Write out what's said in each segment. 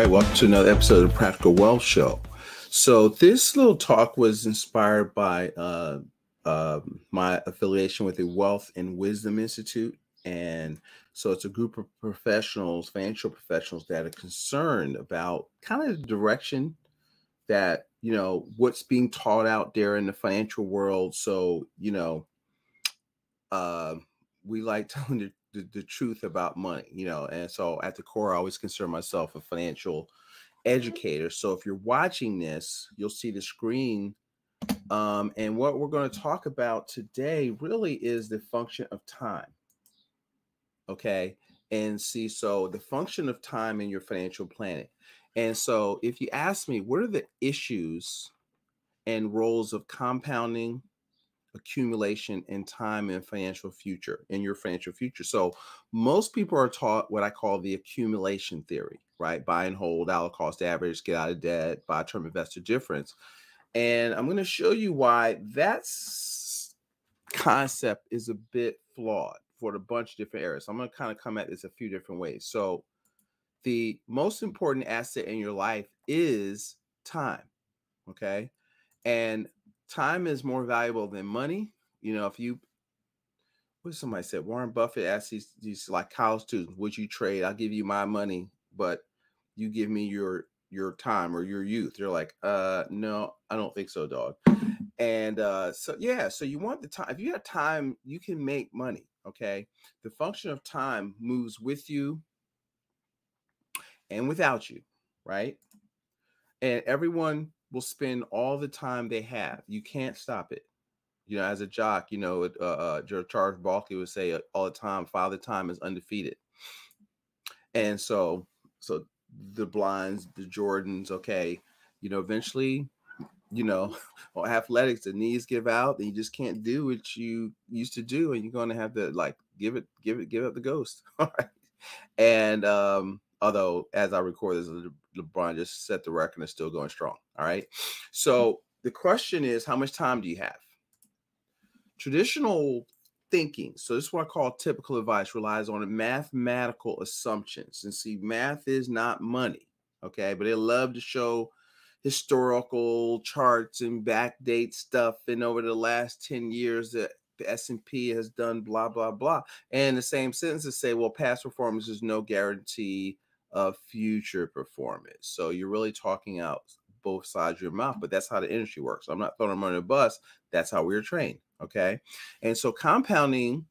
right, welcome to another episode of the Practical Wealth Show. So this little talk was inspired by my affiliation with the Wealth and Wisdom Institute. And so it's a group of professionals, financial professionals that are concerned about kind of the direction that, what's being taught out there in the financial world. So, we like telling the truth about money, and so at the core, I always consider myself a financial educator. So if you're watching this, you'll see the screen. And what we're going to talk about today really is the function of time. Okay. And see, so the function of time in your financial planning. And so if you ask me, what are the issues and roles of compounding, accumulation, and time in your financial future? So most people are taught what I call the accumulation theory, right? Buy and hold, dollar cost average, get out of debt, buy term investor difference. And I'm going to show you why that concept is a bit flawed for a bunch of different areas. So I'm going to kind of come at this a few different ways. So the most important asset in your life is time. Okay. And time is more valuable than money. What somebody said, Warren Buffett asked these like college students, would you trade? I'll give you my money, but you give me your time or your youth. They're like, no, I don't think so, dog. And so you want the time. If you have time, you can make money. Okay. The function of time moves with you and without you, right? And everyone will spend all the time they have. You can't stop it. As a jock, Charles Barkley would say all the time, Father Time is undefeated. And so the Blinds, the Jordans, okay, eventually, or athletics, the knees give out, and you just can't do what you used to do, and you're going to have to like give up the ghost. All right. And although as I record this, LeBron just set the record and is still going strong. All right. So the question is, how much time do you have? Traditional thinking, so this is what I call typical advice, relies on mathematical assumptions. And see, math is not money, okay? But they love to show historical charts and backdate stuff. And over the last 10 years, the S&P has done blah, blah, blah. And the same sentences say, well, past performance is no guarantee of future performance. So you're really talking out both sides of your mouth, but that's how the industry works. I'm not throwing them under the bus. That's how we were trained. Okay. And so compounding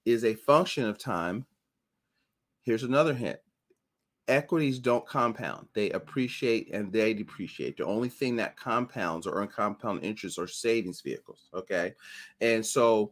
is a function of time. Here's another hint. Equities don't compound. They appreciate and they depreciate. The only thing that compounds or earn compound interest are savings vehicles. Okay. And so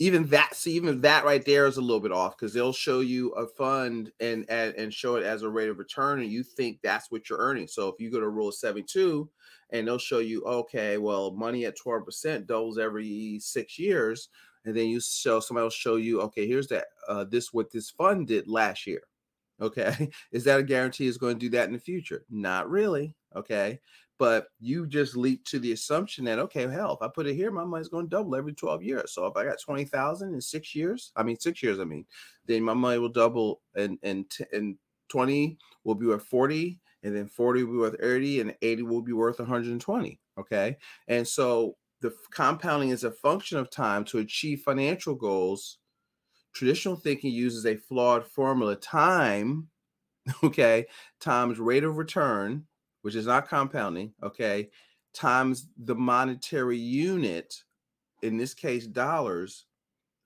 even that right there is a little bit off, because they'll show you a fund and show it as a rate of return, and you think that's what you're earning. So if you go to Rule 72 and they'll show you, okay, well, money at 12% doubles every 6 years, and then somebody will show you, okay, here's that what this fund did last year. Okay, is that a guarantee it's going to do that in the future? Not really. Okay. But you just leap to the assumption that, okay, hell, if I put it here, my money's going to double every 12 years. So if I got 20,000 in 6 years, then my money will double, and 20 will be worth 40, and then 40 will be worth 80, and 80 will be worth 120. Okay. And so the compounding is a function of time to achieve financial goals. Traditional thinking uses a flawed formula: time, okay, times rate of return, which is not compounding, okay, times the monetary unit, in this case, dollars,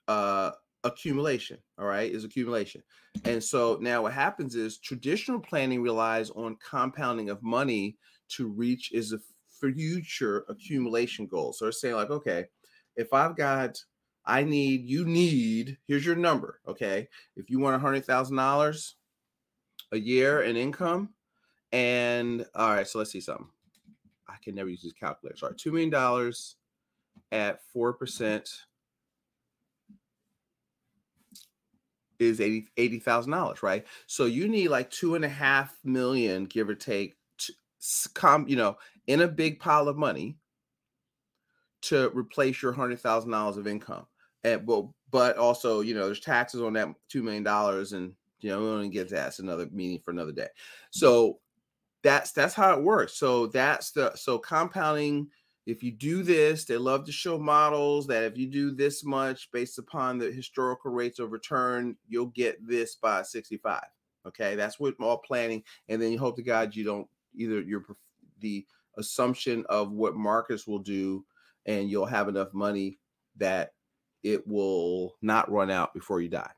accumulation, all right, is accumulation. And so now what happens is traditional planning relies on compounding of money to reach is a future accumulation goal. So it's saying like, okay, if you need, here's your number, okay? If you want $100,000 a year in income, and all right, so let's see something. I can never use this calculator. Sorry, $2 million at 4% is $80,000, right? So you need like $2.5 million, give or take, in a big pile of money to replace your $100,000 of income. But also, there's taxes on that $2 million, and we don't get to that. That's another meeting for another day. So That's how it works. So so compounding, if you do this, they love to show models that if you do this much based upon the historical rates of return, you'll get this by 65. Okay, that's what all planning, and then you hope to God you don't either the assumption of what markets will do, and you'll have enough money that it will not run out before you die.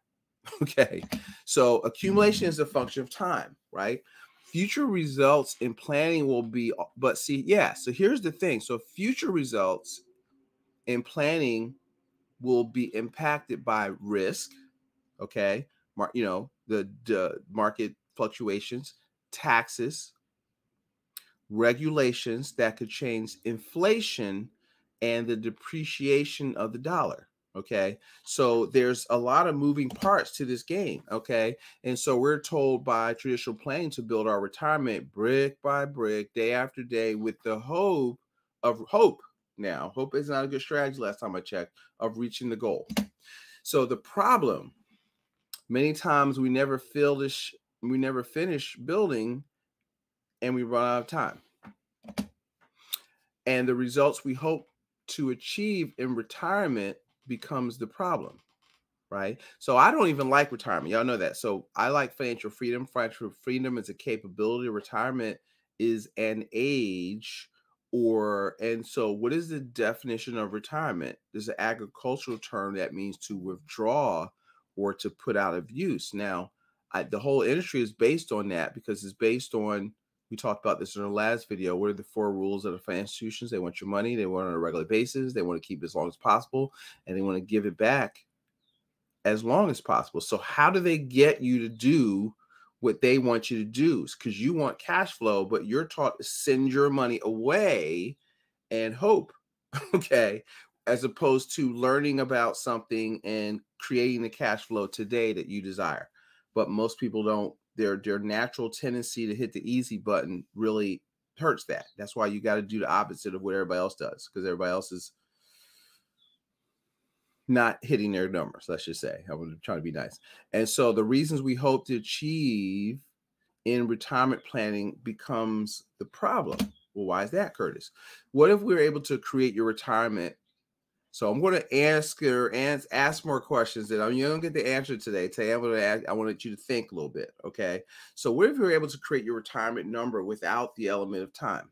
Okay, so accumulation is a function of time, right? Future results in planning will be, but see, yeah, so here's the thing. So future results in planning will be impacted by risk, okay? The market fluctuations, taxes, regulations that could change inflation, and the depreciation of the dollar. Okay. So there's a lot of moving parts to this game. Okay. And so we're told by traditional planning to build our retirement brick by brick, day after day, with the hope of hope. Now, hope is not a good strategy last time I checked, of reaching the goal. So the problem, many times we never finish building, and we run out of time. And the results we hope to achieve in retirement becomes the problem, right? So I don't even like retirement. Y'all know that. So I like financial freedom. Financial freedom is a capability. Retirement is an age, and so what is the definition of retirement? There's an agricultural term that means to withdraw or to put out of use. Now, the whole industry is based on that, because it's based on, we talked about this in our last video. What are the 4 rules of the financial institutions? They want your money. They want it on a regular basis. They want to keep it as long as possible, and they want to give it back as long as possible. So how do they get you to do what they want you to do? Because you want cash flow, but you're taught to send your money away and hope, okay, as opposed to learning about something and creating the cash flow today that you desire. But most people don't. Their natural tendency to hit the easy button really hurts that. That's why you got to do the opposite of what everybody else does, because everybody else is not hitting their numbers, let's just say. I'm trying to be nice. And so the reasons we hope to achieve in retirement planning becomes the problem. Well, why is that, Curtis? What if we're able to create your retirement? So I'm going to ask more questions that you don't get the answer today. Today I wanted you to think a little bit, okay? So what if you're able to create your retirement number without the element of time?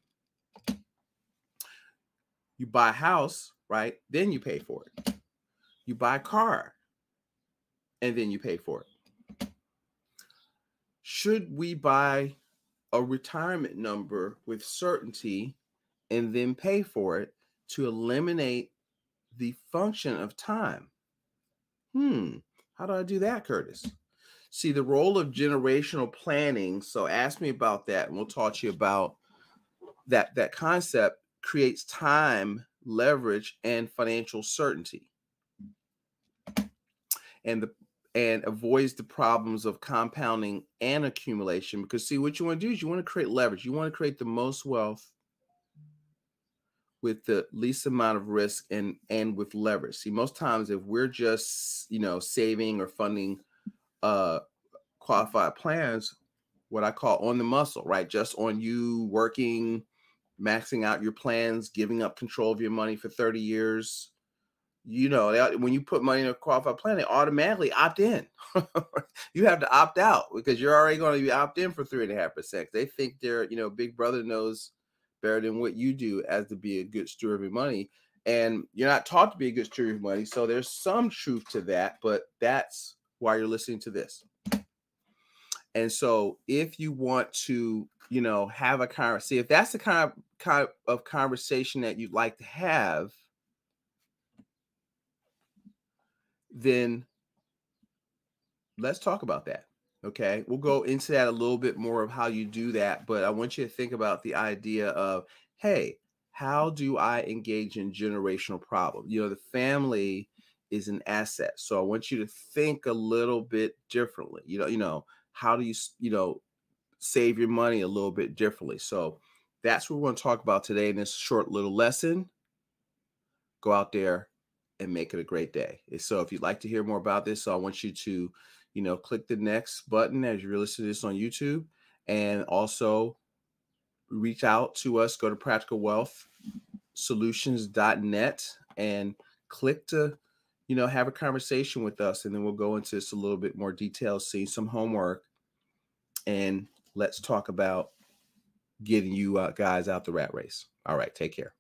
You buy a house, right? Then you pay for it. You buy a car, and then you pay for it. Should we buy a retirement number with certainty and then pay for it to eliminate the function of time? How do I do that, Curtis? See, the role of generational planning. So ask me about that, and we'll talk to you about that concept creates time, leverage, and financial certainty, and avoids the problems of compounding and accumulation. Because see, what you want to do is you want to create leverage. You want to create the most wealth with the least amount of risk and with leverage. See, most times if we're just, saving or funding qualified plans, what I call on the muscle, right? Just on you working, maxing out your plans, giving up control of your money for 30 years. When you put money in a qualified plan, they automatically opt in. You have to opt out because you're already going to be opt in for 3.5%. They think they're, big brother knows better than what you do as to be a good steward of your money. And you're not taught to be a good steward of your money. So there's some truth to that, but that's why you're listening to this. And so if you want to, have a conversation, if that's the kind of conversation that you'd like to have, then let's talk about that. Okay. We'll go into that a little bit more of how you do that. But I want you to think about the idea of, hey, how do I engage in generational problems? The family is an asset. So I want you to think a little bit differently. How do you, save your money a little bit differently? So that's what we're going to talk about today in this short little lesson. Go out there and make it a great day. So if you'd like to hear more about this, so I want you to, click the next button as you're listening to this on YouTube. And also reach out to us, go to practicalwealthsolutions.net and click to, have a conversation with us. And then we'll go into this a little bit more detail, see some homework, and let's talk about getting you guys out the rat race. All right, take care.